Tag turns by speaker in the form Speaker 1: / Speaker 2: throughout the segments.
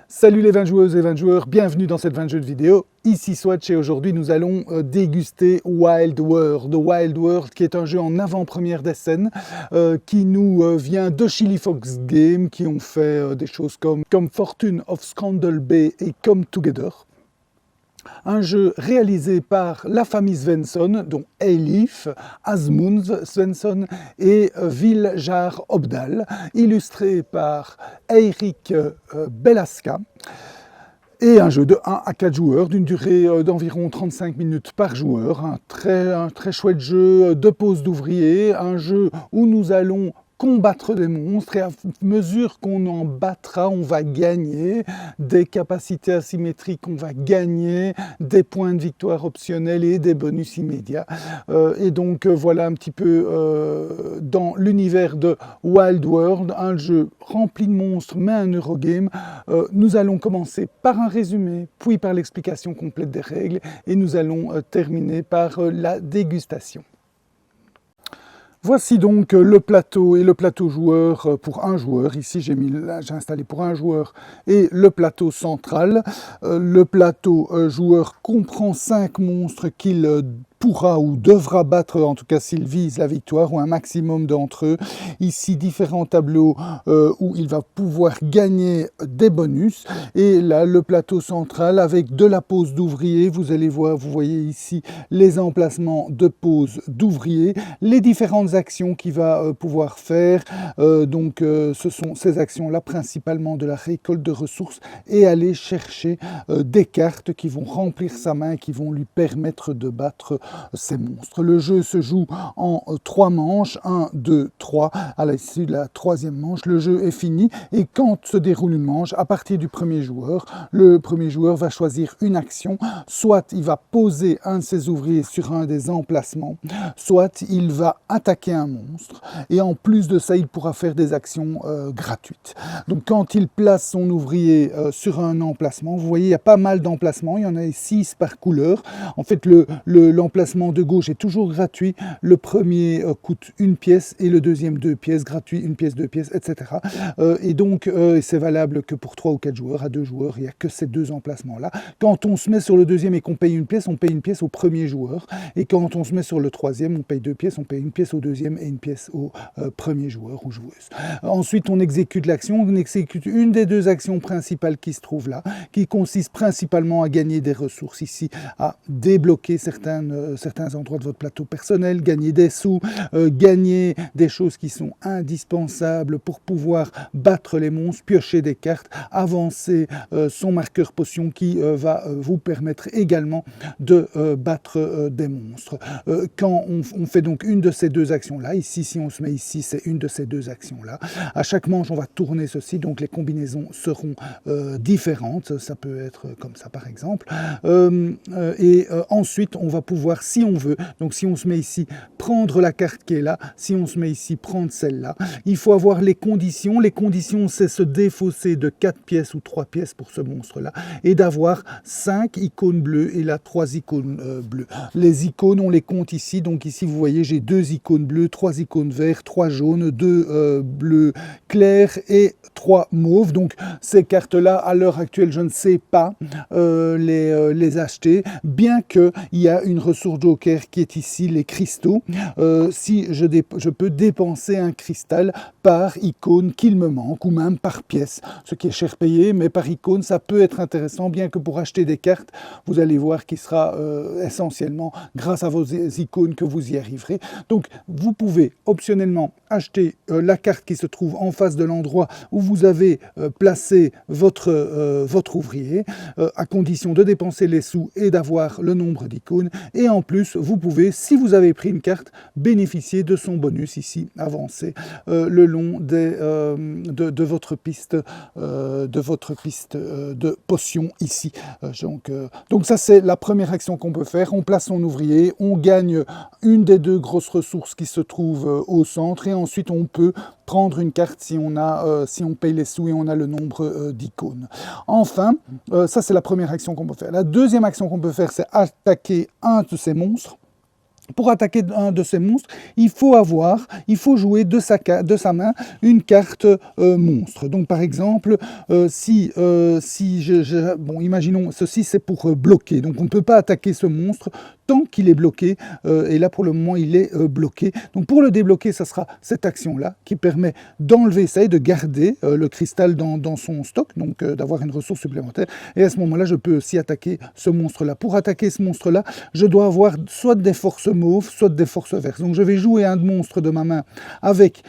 Speaker 1: Salut les 20 joueuses et 20 joueurs, bienvenue dans cette 20 jeux de vidéo. Ici Swatch et aujourd'hui nous allons déguster Wild World. Wild World qui est un jeu en avant-première des scènes qui nous vient de Chili Fox Games qui ont fait des choses comme Fortune of Scandal Bay et Come Together. Un jeu réalisé par la famille Svensson, dont Eilif, Asmund Svensson et Viljar Obdal, illustré par Eirik Belaska. Et un jeu de 1 à 4 joueurs, d'une durée d'environ 35 minutes par joueur. Un très chouette jeu de pose d'ouvrier, un jeu où nous allons combattre des monstres et à mesure qu'on en battra, on va gagner des capacités asymétriques, on va gagner des points de victoire optionnels et des bonus immédiats. Et donc voilà un petit peu dans l'univers de Wild World, un jeu rempli de monstres mais un Eurogame. Nous allons commencer par un résumé, puis par l'explication complète des règles et nous allons terminer par la dégustation. Voici donc le plateau et le plateau joueur pour un joueur. Ici, j'ai installé pour un joueur et le plateau central. Le plateau joueur comprend 5 monstres qu'il pourra ou devra battre, en tout cas s'il vise la victoire, ou un maximum d'entre eux. Ici, différents tableaux où il va pouvoir gagner des bonus. Et là, le plateau central avec de la pose d'ouvrier. Vous allez voir, vous voyez ici les emplacements de pose d'ouvrier, les différentes actions qu'il va pouvoir faire. Ce sont ces actions-là, principalement de la récolte de ressources et aller chercher des cartes qui vont remplir sa main, qui vont lui permettre de battre ces monstres. Le jeu se joue en 3 manches, 1, 2, 3. À l'issue de la 3e manche, le jeu est fini et quand se déroule une manche, à partir du premier joueur, le premier joueur va choisir une action, soit il va poser un de ses ouvriers sur un des emplacements, soit il va attaquer un monstre et en plus de ça, il pourra faire des actions gratuites. Donc quand il place son ouvrier sur un emplacement, vous voyez, il y a pas mal d'emplacements, il y en a 6 par couleur. En fait, l'emplacement de gauche est toujours gratuit. Le premier coûte 1 pièce et le deuxième 2 pièces, gratuit, 1 pièce, 2 pièces, etc. Et donc, c'est valable que pour 3 ou 4 joueurs. À 2 joueurs, il n'y a que ces 2 emplacements-là. Quand on se met sur le deuxième et qu'on paye 1 pièce, on paye 1 pièce au premier joueur. Et quand on se met sur le troisième, on paye 2 pièces, on paye 1 pièce au deuxième et 1 pièce au premier joueur ou joueuse. Ensuite, on exécute l'action. On exécute une des 2 actions principales qui se trouvent là, qui consiste principalement à gagner des ressources ici, à débloquer certains endroits de votre plateau personnel, gagner des sous, gagner des choses qui sont indispensables pour pouvoir battre les monstres, piocher des cartes, avancer son marqueur potion qui va vous permettre également de battre des monstres. Quand on fait donc une de ces 2 actions-là, ici, si on se met ici, c'est une de ces 2 actions-là. À chaque manche, on va tourner ceci, donc les combinaisons seront différentes. Ça peut être comme ça, par exemple. Ensuite, on va pouvoir, si on veut, donc si on se met ici, prendre la carte qui est là, si on se met ici, prendre celle-là. Il faut avoir les conditions. Les conditions, c'est se défausser de 4 pièces ou 3 pièces pour ce monstre-là et d'avoir 5 icônes bleues et là 3 icônes bleues. Les icônes, on les compte ici. Donc ici, vous voyez, j'ai 2 icônes bleues, 3 icônes vertes, 3 jaunes, 2 bleus clairs et 3 mauves. Donc ces cartes-là, à l'heure actuelle, je ne sais pas les acheter, bien qu'il y a une ressource joker qui est ici, les cristaux. Si je peux dépenser un cristal par icône qu'il me manque, ou même par pièce, ce qui est cher payé, mais par icône, ça peut être intéressant, bien que pour acheter des cartes, vous allez voir qu'il sera essentiellement grâce à vos icônes que vous y arriverez. Donc, vous pouvez optionnellement acheter la carte qui se trouve en face de l'endroit où vous avez placé votre ouvrier, à condition de dépenser les sous et d'avoir le nombre d'icônes. Et en plus, vous pouvez, si vous avez pris une carte, bénéficier de son bonus ici, avancé le long de votre piste de potions ici. Donc ça, c'est la première action qu'on peut faire. On place son ouvrier, on gagne une des 2 grosses ressources qui se trouvent au centre et ensuite on peut prendre une carte si on paye les sous et on a le nombre d'icônes. Enfin, ça c'est la première action qu'on peut faire. La deuxième action qu'on peut faire, c'est attaquer un de ces monstres. Pour attaquer un de ces monstres, il faut jouer de sa main une carte monstre. Donc par exemple, bon, imaginons, ceci c'est pour bloquer. Donc on ne peut pas attaquer ce monstre tant qu'il est bloqué, et là pour le moment il est bloqué. Donc pour le débloquer, ça sera cette action-là qui permet d'enlever ça et de garder le cristal dans son stock, donc d'avoir une ressource supplémentaire. Et à ce moment-là, je peux aussi attaquer ce monstre-là. Pour attaquer ce monstre-là, je dois avoir soit des forces mauves, soit des forces vertes. Donc je vais jouer un monstre de ma main avec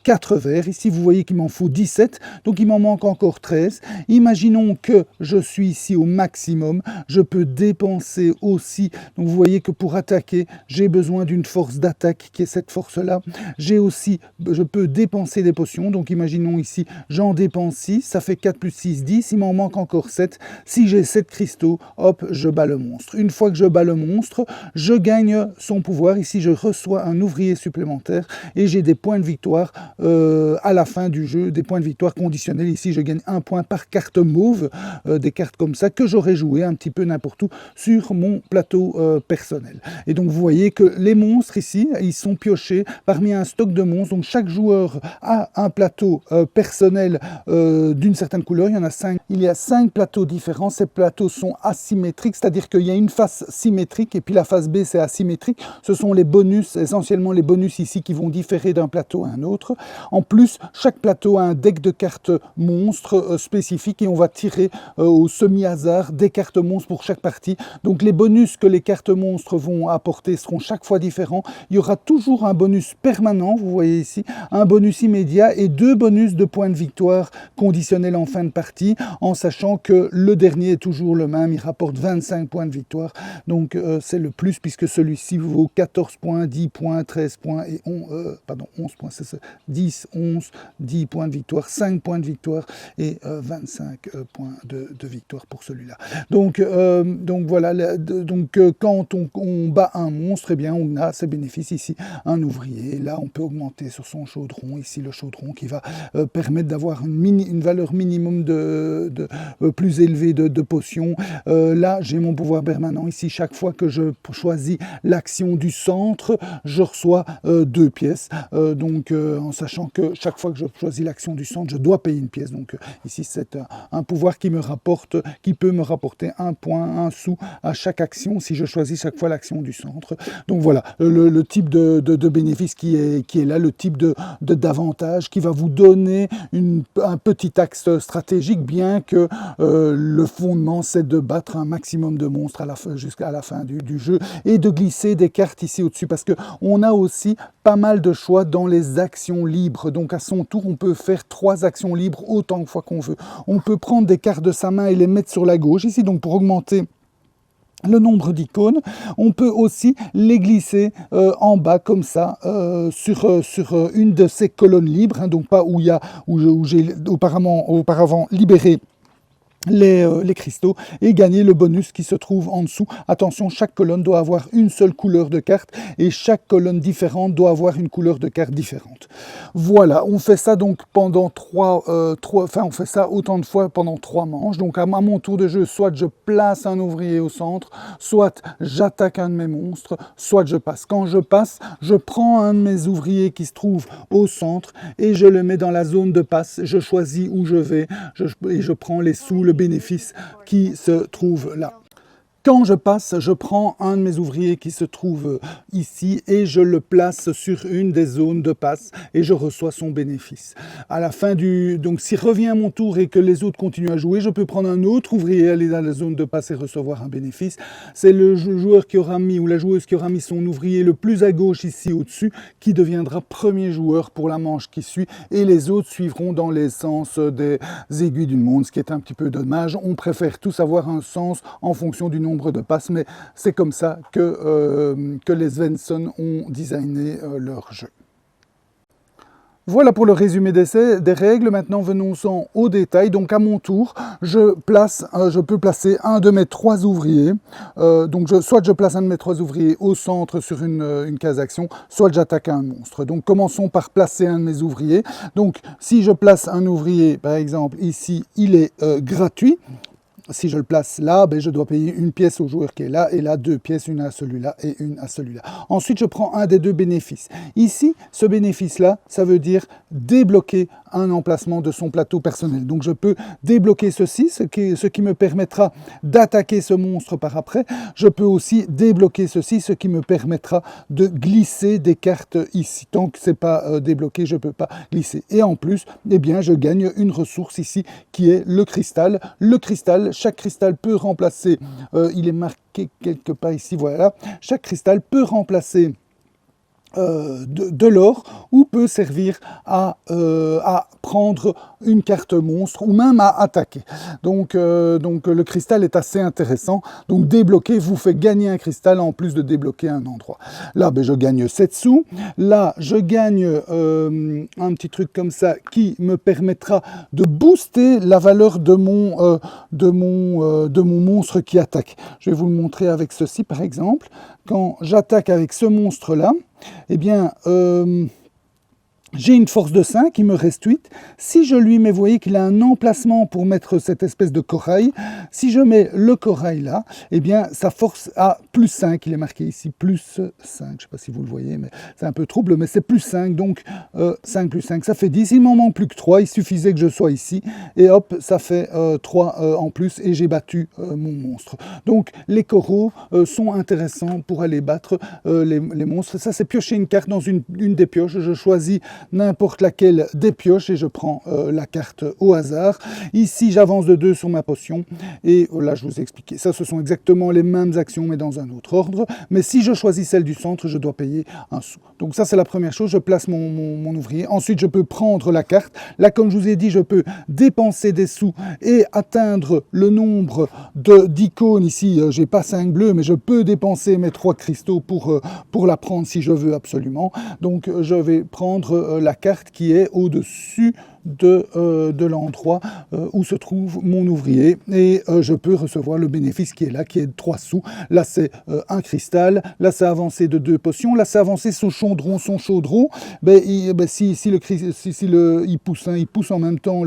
Speaker 1: 4 verts. Ici, vous voyez qu'il m'en faut 17, donc il m'en manque encore 13. Imaginons que je suis ici au maximum. Je peux dépenser aussi... Donc vous voyez que pour attaquer, j'ai besoin d'une force d'attaque qui est cette force-là. Je peux dépenser des potions. Donc imaginons ici, j'en dépense 6, ça fait 4 plus 6, 10. Il m'en manque encore 7. Si j'ai 7 cristaux, hop, je bats le monstre. Une fois que je bats le monstre, je gagne son pouvoir. Ici, je reçois un ouvrier supplémentaire et j'ai des points de victoire à la fin du jeu, des points de victoire conditionnels. Ici, je gagne 1 point par carte mauve, des cartes comme ça que j'aurais joué un petit peu n'importe où sur mon plateau personnel. Et donc vous voyez que les monstres ici, ils sont piochés parmi un stock de monstres. Donc chaque joueur a un plateau personnel d'une certaine couleur. Il y en a 5. Il y a 5 plateaux différents. Ces plateaux sont asymétriques, c'est-à-dire qu'il y a une face symétrique et puis la face B c'est asymétrique. Ce sont les bonus, essentiellement les bonus ici qui vont différer d'un plateau à un autre. En plus, chaque plateau a un deck de cartes monstres spécifique et on va tirer au semi-hasard des cartes monstres pour chaque partie. Donc les bonus que les cartes monstres vont apporter seront chaque fois différents. Il y aura toujours un bonus permanent, vous voyez ici, un bonus immédiat et 2 bonus de points de victoire conditionnels en fin de partie, en sachant que le dernier est toujours le même, il rapporte 25 points de victoire. Donc c'est le plus puisque celui-ci vaut 14 points, 10 points, 13 points et 11 points, c'est ça, 10, 11, 10 points de victoire, 5 points de victoire et 25 points de victoire pour celui-là. Donc voilà, quand on bat un monstre, eh bien on a ces bénéfices ici, un ouvrier, là on peut augmenter sur son chaudron, ici le chaudron qui va permettre d'avoir une valeur minimum plus élevée de potions. Là j'ai mon pouvoir permanent, ici chaque fois que je choisis l'action du centre, je reçois 2 pièces, en sachant que chaque fois que je choisis l'action du centre, je dois payer une pièce. Donc ici c'est un pouvoir qui peut me rapporter 1 point, 1 sou à chaque action si je choisis chaque fois l'action du centre. Donc voilà, le type de bénéfice qui est là, le type d'avantage qui va vous donner un petit axe stratégique, bien que le fondement c'est de battre un maximum de monstres jusqu'à la fin du jeu et de glisser des cartes ici au-dessus, parce qu'on a aussi pas mal de choix dans les actions libres. Donc à son tour, on peut faire 3 actions libres autant de fois qu'on veut. On peut prendre des cartes de sa main et les mettre sur la gauche ici, donc pour augmenter le nombre d'icônes. On peut aussi les glisser en bas comme ça sur une de ces colonnes libres, hein, donc pas où j'ai auparavant libéré les cristaux et gagner le bonus qui se trouve en dessous. Attention, chaque colonne doit avoir une seule couleur de carte et chaque colonne différente doit avoir une couleur de carte différente. Voilà, on fait ça donc pendant on fait ça autant de fois pendant 3 manches. Donc à mon tour de jeu, soit je place un ouvrier au centre, soit j'attaque un de mes monstres, soit je passe. Quand je passe, je prends un de mes ouvriers qui se trouve au centre et je le mets dans la zone de passe. Je choisis où je vais et je prends les sous, le bénéfice qui se trouve là. Quand je passe, je prends un de mes ouvriers qui se trouve ici et je le place sur une des zones de passe et je reçois son bénéfice. À la fin donc si revient mon tour et que les autres continuent à jouer, je peux prendre un autre ouvrier, aller dans la zone de passe et recevoir un bénéfice. C'est le joueur qui aura mis, ou la joueuse qui aura mis son ouvrier le plus à gauche ici au-dessus, qui deviendra premier joueur pour la manche qui suit, et les autres suivront dans les sens des aiguilles d'une montre, ce qui est un petit peu dommage. On préfère tous avoir un sens en fonction du nombre de passes, mais c'est comme ça que les Svensson ont designé leur jeu. Voilà pour le résumé des règles. Maintenant, venons-en aux détails. Donc, à mon tour, je peux placer un de mes 3 ouvriers. Soit je place un de mes 3 ouvriers au centre sur une case action, soit j'attaque un monstre. Donc, commençons par placer un de mes ouvriers. Donc, si je place un ouvrier, par exemple, ici, il est gratuit. si je le place là, ben, je dois payer une pièce au joueur qui est là, et là 2 pièces, une à celui-là et une à celui-là. Ensuite, je prends un des 2 bénéfices. Ici, ce bénéfice-là, ça veut dire débloquer un emplacement de son plateau personnel. Donc je peux débloquer ceci, ce qui me permettra d'attaquer ce monstre par après. Je peux aussi débloquer ceci, ce qui me permettra de glisser des cartes ici. Tant que ce n'est pas débloqué, je ne peux pas glisser. Et en plus, eh bien, je gagne une ressource ici qui est le cristal. Le cristal, chaque cristal peut remplacer, il est marqué quelque part ici, voilà, chaque cristal peut remplacer de l'or, ou peut servir à prendre une carte monstre ou même à attaquer. Donc le cristal est assez intéressant. Donc débloquer vous fait gagner un cristal en plus de débloquer un endroit. Là, ben, je gagne 7 sous. Là, je gagne un petit truc comme ça qui me permettra de booster la valeur de mon monstre qui attaque. Je vais vous le montrer avec ceci par exemple. Quand j'attaque avec ce monstre-là, eh bien, j'ai une force de 5, il me reste 8. Si je lui mets, vous voyez qu'il a un emplacement pour mettre cette espèce de corail. Si je mets le corail là, eh bien, sa force a plus 5. Il est marqué ici, plus 5. Je ne sais pas si vous le voyez, mais c'est un peu trouble, mais c'est plus 5. Donc, 5 plus 5, ça fait 10. Il m'en manque plus que 3. Il suffisait que je sois ici. Et hop, ça fait 3 en plus. Et j'ai battu mon monstre. Donc, les coraux sont intéressants pour aller battre les monstres. Ça, c'est piocher une carte dans une des pioches. Je choisis n'importe laquelle des pioches et je prends la carte au hasard. Ici, j'avance de 2 sur ma potion et là, je vous ai expliqué. Ça, ce sont exactement les mêmes actions, mais dans un autre ordre. Mais si je choisis celle du centre, je dois payer un sou. Donc ça, c'est la première chose. Je place mon ouvrier. Ensuite, je peux prendre la carte. Là, comme je vous ai dit, je peux dépenser des sous et atteindre le nombre d'icônes. Ici, j'ai pas 5 bleus, mais je peux dépenser mes 3 cristaux pour la prendre si je veux absolument. Donc, je vais prendre la carte qui est au-dessus de l'endroit où se trouve mon ouvrier et je peux recevoir le bénéfice qui est là, qui est de 3 sous. Là, c'est un cristal. Là, c'est avancé de 2 potions. Là, c'est avancé son chaudron. Il pousse, hein, il pousse en même temps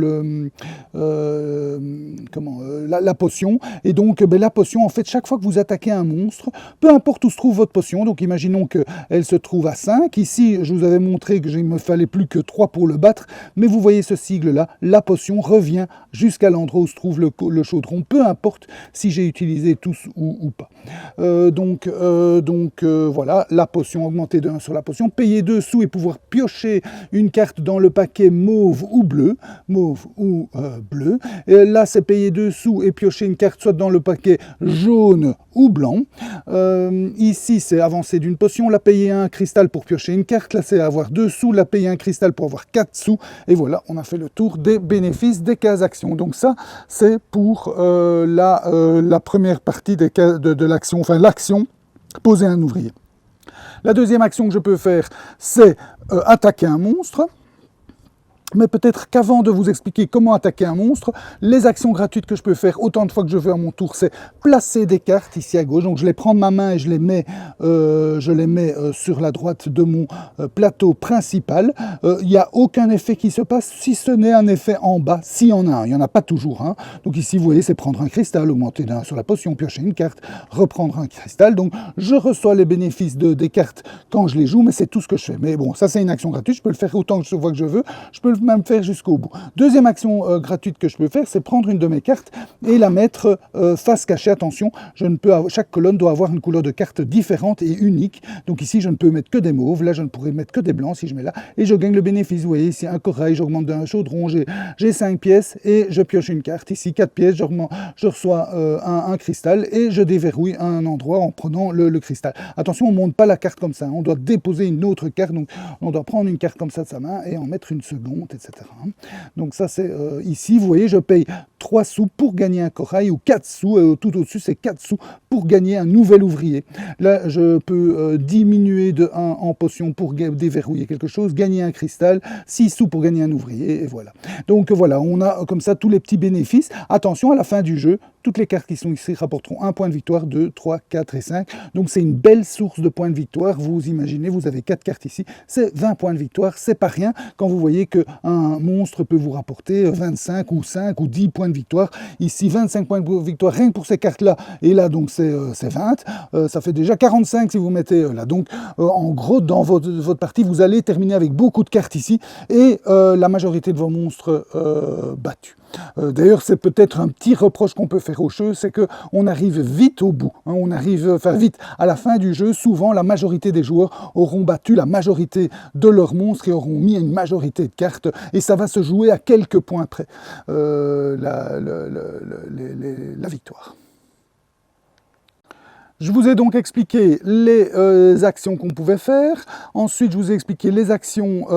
Speaker 1: la potion. Et donc, la potion, en fait, chaque fois que vous attaquez un monstre, peu importe où se trouve votre potion, donc imaginons qu'elle se trouve à 5. Ici, je vous avais montré qu'il me fallait plus que 3 pour le battre, mais vous voyez ce sigle-là, la potion revient jusqu'à l'endroit où se trouve le chaudron, peu importe si j'ai utilisé tous ou pas. Voilà, la potion, augmenter de 1 sur la potion, payer 2 sous et pouvoir piocher une carte dans le paquet mauve ou bleu. Et là, c'est payer 2 sous et piocher une carte soit dans le paquet jaune ou blanc. Ici, c'est avancer d'une potion. Là, payer un cristal pour piocher une carte. Là, c'est avoir 2 sous. Là, payer un cristal pour avoir 4 sous. Et voilà, on a fait le tour des bénéfices des cases actions. Donc ça, c'est pour la première partie de l'action, enfin l'action, poser un ouvrier. La deuxième action que je peux faire, c'est attaquer un monstre. Mais peut-être qu'avant de vous expliquer comment attaquer un monstre, les actions gratuites que je peux faire autant de fois que je veux à mon tour, c'est placer des cartes ici à gauche. Donc je les prends de ma main et je les mets sur la droite de mon plateau principal. Il n'y a aucun effet qui se passe, si ce n'est un effet en bas, s'il y en a un. Il n'y en a pas toujours un. Donc ici, vous voyez, c'est prendre un cristal, augmenter d'un sur la potion, piocher une carte, reprendre un cristal. Donc je reçois les bénéfices des cartes quand je les joue, mais c'est tout ce que je fais. Mais bon, ça c'est une action gratuite, je peux le faire autant que je veux. Je peux même faire jusqu'au bout. Deuxième action gratuite que je peux faire, c'est prendre une de mes cartes et la mettre face cachée. Attention, chaque colonne doit avoir une couleur de carte différente et unique. Donc ici, je ne peux mettre que des mauves. Là, je ne pourrais mettre que des blancs si je mets là. Et je gagne le bénéfice. Vous voyez ici, un corail, j'augmente d'un chaudron, j'ai 5 pièces et je pioche une carte. Ici, 4 pièces, je reçois un cristal et je déverrouille un endroit en prenant le cristal. Attention, on ne monte pas la carte comme ça. On doit déposer une autre carte. Donc, on doit prendre une carte comme ça de sa main et en mettre une seconde, etc. Donc ça c'est ici, vous voyez, je paye 3 sous pour gagner un corail ou 4 sous, tout au-dessus c'est 4 sous pour gagner un nouvel ouvrier. Là je peux diminuer de 1 en potion pour déverrouiller quelque chose, gagner un cristal, 6 sous pour gagner un ouvrier, et voilà. Donc voilà, on a comme ça tous les petits bénéfices. Attention, à la fin du jeu, toutes les cartes qui sont ici rapporteront 1 point de victoire, 2, 3, 4 et 5. Donc c'est une belle source de points de victoire. Vous imaginez, vous avez 4 cartes ici, c'est 20 points de victoire, c'est pas rien quand vous voyez que un monstre peut vous rapporter 25 ou 5 ou 10 points de victoire. Ici, 25 points de victoire rien que pour ces cartes-là, et là, donc, c'est 20. Ça fait déjà 45 si vous mettez là. Donc, en gros, dans votre partie, vous allez terminer avec beaucoup de cartes ici, et la majorité de vos monstres battus. D'ailleurs, c'est peut-être un petit reproche qu'on peut faire au jeu, c'est qu'on arrive vite au bout, hein, on arrive vite à la fin du jeu. Souvent, la majorité des joueurs auront battu la majorité de leurs monstres et auront mis une majorité de cartes, et ça va se jouer à quelques points près, la victoire. Je vous ai donc expliqué les actions qu'on pouvait faire. Ensuite, je vous ai expliqué les actions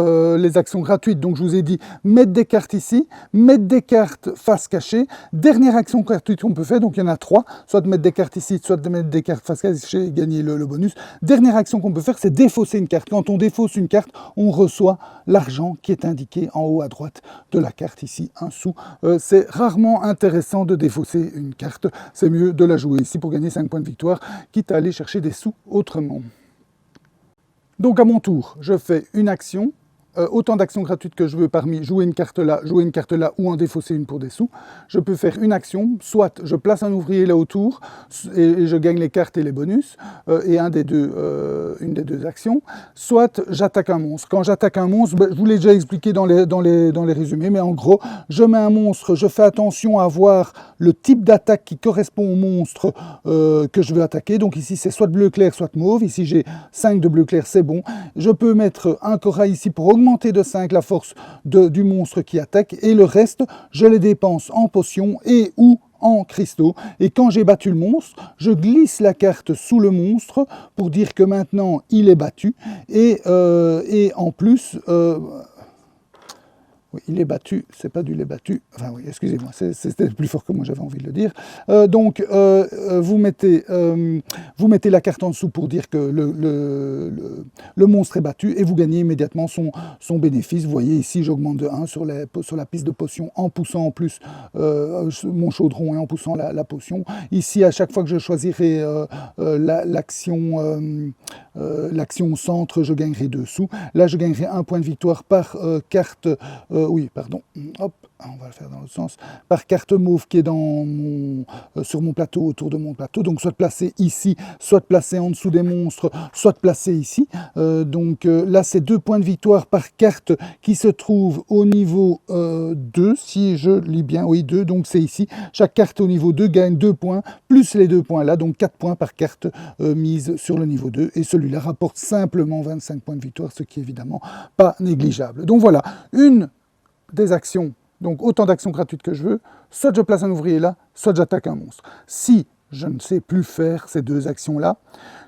Speaker 1: gratuites. Donc, je vous ai dit mettre des cartes ici, mettre des cartes face cachée. Dernière action gratuite qu'on peut faire, donc il y en a 3. Soit de mettre des cartes ici, soit de mettre des cartes face cachée et gagner le bonus. Dernière action qu'on peut faire, c'est défausser une carte. Quand on défausse une carte, on reçoit l'argent qui est indiqué en haut à droite de la carte ici, 1 sou. C'est rarement intéressant de défausser une carte. C'est mieux de la jouer ici pour gagner 5 points de victoire, quitte à aller chercher des sous autrement. Donc à mon tour, je fais une action, autant d'actions gratuites que je veux parmi jouer une carte là ou en défausser une pour des sous. Je peux faire une action, soit je place un ouvrier là autour et je gagne les cartes et les bonus, et une des deux actions, soit j'attaque un monstre. Quand j'attaque un monstre, je vous l'ai déjà expliqué dans les résumés, mais en gros, je mets un monstre, je fais attention à voir le type d'attaque qui correspond au monstre que je veux attaquer. Donc ici, c'est soit bleu clair, soit mauve. Ici, j'ai 5 de bleu clair, c'est bon. Je peux mettre un corail ici pour augmenter de 5 la force du monstre qui attaque, et le reste, je les dépense en potions et ou en cristaux. Et quand j'ai battu le monstre, je glisse la carte sous le monstre pour dire que maintenant il est battu, et en plus... oui, il est battu, c'est pas du lait battu, enfin oui, excusez-moi, c'était plus fort que moi, j'avais envie de le dire. Donc, vous mettez la carte en dessous pour dire que le monstre est battu, et vous gagnez immédiatement son bénéfice. Vous voyez ici, j'augmente de 1 sur la piste de potion en poussant en plus mon chaudron et en poussant la potion. Ici, à chaque fois que je choisirai l'action au centre, je gagnerai 2 sous. Là, je gagnerai 1 point de victoire par carte... oui, pardon, hop, on va le faire dans l'autre sens, par carte mauve qui est sur mon plateau, autour de mon plateau, donc soit placée ici, soit placée en dessous des monstres, soit placée ici. Là, c'est 2 points de victoire par carte qui se trouve au niveau 2, si je lis bien, oui, 2, donc c'est ici. Chaque carte au niveau 2 gagne 2 points, plus les 2 points là, donc 4 points par carte mise sur le niveau 2, et celui-là rapporte simplement 25 points de victoire, ce qui est évidemment pas négligeable. Donc voilà, une des actions, donc autant d'actions gratuites que je veux, soit je place un ouvrier là, soit j'attaque un monstre. Si je ne sais plus faire ces 2 actions-là,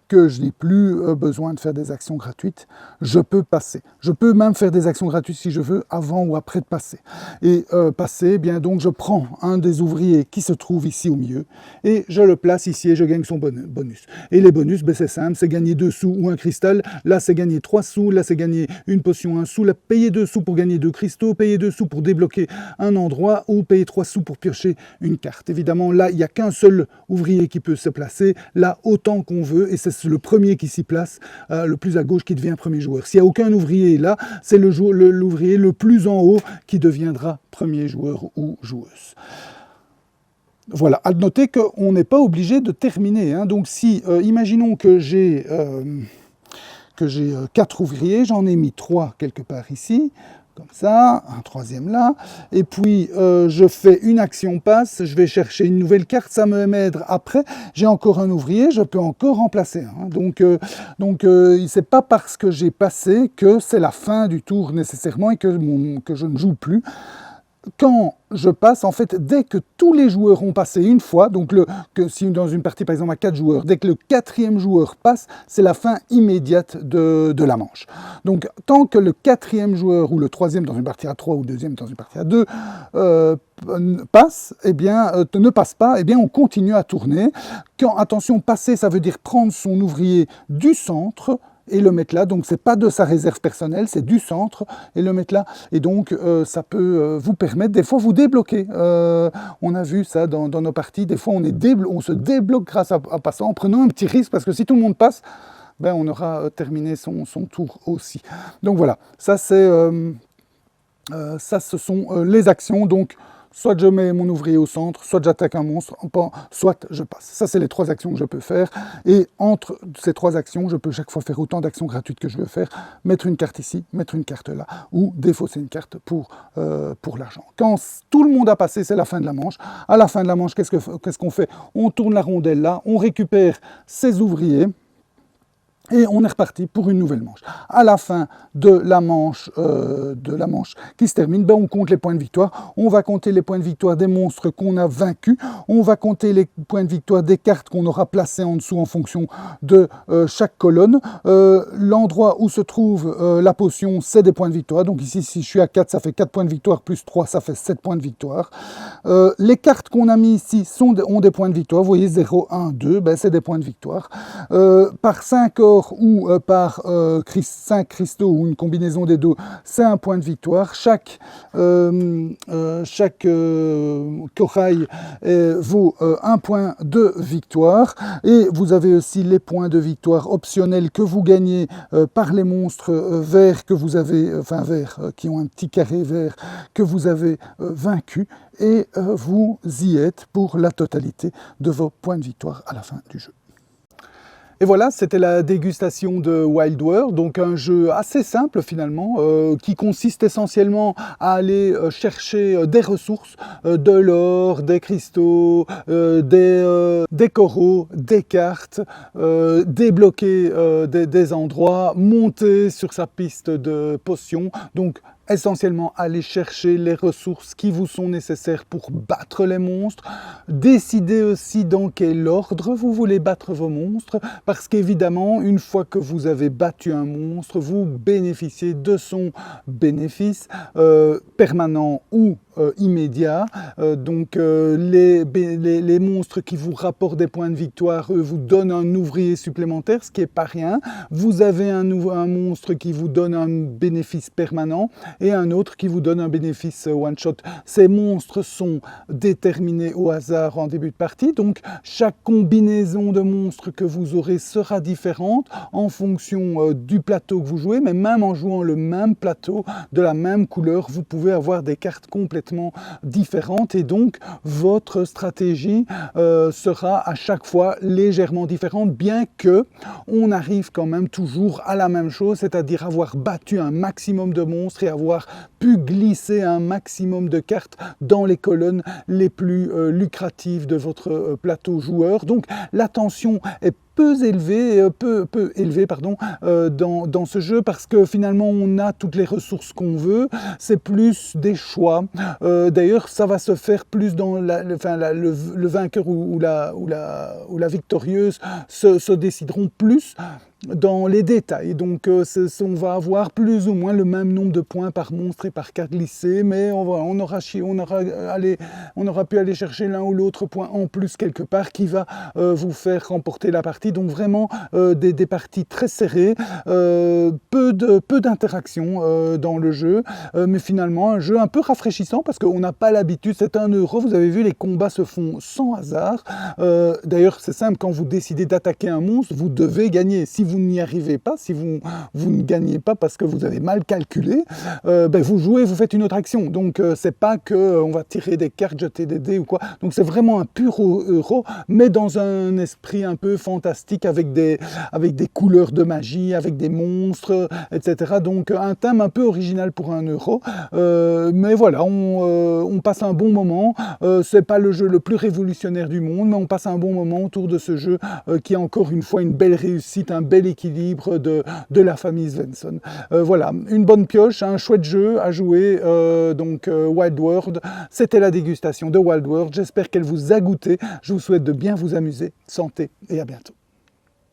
Speaker 1: que je n'ai plus besoin de faire des actions gratuites, je peux passer. Je peux même faire des actions gratuites si je veux, avant ou après de passer. Et passer, eh bien donc je prends un des ouvriers qui se trouve ici au milieu, et je le place ici et je gagne son bonus. Et les bonus, ben, c'est simple, c'est gagner 2 sous ou un cristal. Là, c'est gagner 3 sous, là, c'est gagner une potion, 1 sou, là, payer 2 sous pour gagner 2 cristaux, payer 2 sous pour débloquer un endroit, ou payer 3 sous pour piocher une carte. Évidemment, là, il n'y a qu'un seul ouvrier qui peut se placer, là, autant qu'on veut, et c'est le premier qui s'y place, le plus à gauche, qui devient premier joueur. S'il n'y a aucun ouvrier là, c'est l'ouvrier le plus en haut qui deviendra premier joueur ou joueuse. Voilà, à noter qu'on n'est pas obligé de terminer, hein. Donc si, imaginons que j'ai 4 ouvriers, j'en ai mis 3 quelque part ici, comme ça, un 3e là, et puis je fais une action passe, je vais chercher une nouvelle carte, ça me m'aide après, j'ai encore un ouvrier, je peux encore remplacer un. Donc c'est pas parce que j'ai passé que c'est la fin du tour nécessairement et que je ne joue plus. Quand je passe, en fait, dès que tous les joueurs ont passé une fois, donc si dans une partie par exemple à 4 joueurs, dès que le 4e joueur passe, c'est la fin immédiate de la manche. Donc tant que le 4e joueur ou le 3e dans une partie à 3 ou le 2e dans une partie à 2 passe, eh bien, ne passe pas, eh bien on continue à tourner. Attention, passer, ça veut dire prendre son ouvrier du centre et le mettre là, donc c'est pas de sa réserve personnelle, c'est du centre, et le mettre là, et donc ça peut vous permettre, des fois vous débloquer, on a vu ça dans nos parties, des fois on se débloque grâce à passant, en prenant un petit risque, parce que si tout le monde passe, ben on aura terminé son tour aussi. Donc voilà, ça c'est Ça, ce sont les actions. Donc, soit je mets mon ouvrier au centre, soit j'attaque un monstre, soit je passe. Ça, c'est les 3 actions que je peux faire. Et entre ces 3 actions, je peux chaque fois faire autant d'actions gratuites que je veux faire. Mettre une carte ici, mettre une carte là, ou défausser une carte pour l'argent. Quand tout le monde a passé, c'est la fin de la manche. À la fin de la manche, qu'est-ce qu'on fait? On tourne la rondelle là, on récupère ses ouvriers. Et on est reparti pour une nouvelle manche. À la fin de la manche qui se termine, on compte les points de victoire. On va compter les points de victoire des monstres qu'on a vaincus. On va compter les points de victoire des cartes qu'on aura placées en dessous en fonction de chaque colonne. L'endroit où se trouve la potion, c'est des points de victoire. Donc ici, si je suis à 4, ça fait 4 points de victoire, plus 3, ça fait 7 points de victoire. Les cartes qu'on a mis ici ont des points de victoire. Vous voyez, 0, 1, 2, c'est des points de victoire. Par 5 or ou par 5 cristaux ou une combinaison des deux, c'est un point de victoire. Chaque corail vaut un point de victoire. Et vous avez aussi les points de victoire optionnels que vous gagnez par les monstres verts que vous avez, qui ont un petit carré vert que vous avez vaincu. Et vous y êtes pour la totalité de vos points de victoire à la fin du jeu. Et voilà, c'était la dégustation de Wild World, donc un jeu assez simple finalement, qui consiste essentiellement à aller chercher des ressources, de l'or, des cristaux, des coraux, des cartes, débloquer des endroits, monter sur sa piste de potions, donc essentiellement aller chercher les ressources qui vous sont nécessaires pour battre les monstres. Décidez aussi dans quel ordre vous voulez battre vos monstres, parce qu'évidemment, une fois que vous avez battu un monstre, vous bénéficiez de son bénéfice permanent ou immédiat. Donc les monstres qui vous rapportent des points de victoire, eux, vous donnent un ouvrier supplémentaire, ce qui n'est pas rien. Vous avez un monstre qui vous donne un bénéfice permanent et un autre qui vous donne un bénéfice one-shot. Ces monstres sont déterminés au hasard en début de partie, donc chaque combinaison de monstres que vous aurez sera différente en fonction du plateau que vous jouez, mais même en jouant le même plateau, de la même couleur, vous pouvez avoir des cartes complètement différentes et donc votre stratégie sera à chaque fois légèrement différente, bien que on arrive quand même toujours à la même chose, c'est-à-dire avoir battu un maximum de monstres et avoir pu glisser un maximum de cartes dans les colonnes les plus lucratives de votre plateau joueur. Donc la tension est peu élevée dans ce jeu parce que finalement on a toutes les ressources qu'on veut, c'est plus des choix. D'ailleurs ça va se faire plus dans le vainqueur ou la victorieuse se décideront plus dans les détails. Donc on va avoir plus ou moins le même nombre de points par monstre et par carte glissée, mais on aura pu aller chercher l'un ou l'autre point en plus quelque part qui va vous faire remporter la partie. Donc vraiment des parties très serrées, peu d'interaction dans le jeu, mais finalement un jeu un peu rafraîchissant parce qu'on n'a pas l'habitude, c'est 1 euro, vous avez vu, les combats se font sans hasard. D'ailleurs c'est simple, quand vous décidez d'attaquer un monstre, vous devez gagner. Si vous n'y arrivez pas, si vous ne gagnez pas parce que vous avez mal calculé, vous jouez, vous faites une autre action. Donc c'est pas qu'on va tirer des cartes, jeter des dés ou quoi. Donc c'est vraiment un pur euro, mais dans un esprit un peu fantastique avec des couleurs de magie, avec des monstres, etc. Donc un thème un peu original pour 1 euro. Mais voilà, on passe un bon moment. C'est pas le jeu le plus révolutionnaire du monde, mais on passe un bon moment autour de ce jeu qui est encore une fois une belle réussite, un bel équilibre de la famille Svensson. Voilà, une bonne pioche, un chouette jeu à jouer, Wild World. C'était la dégustation de Wild World, j'espère qu'elle vous a goûté. Je vous souhaite de bien vous amuser, santé et à bientôt.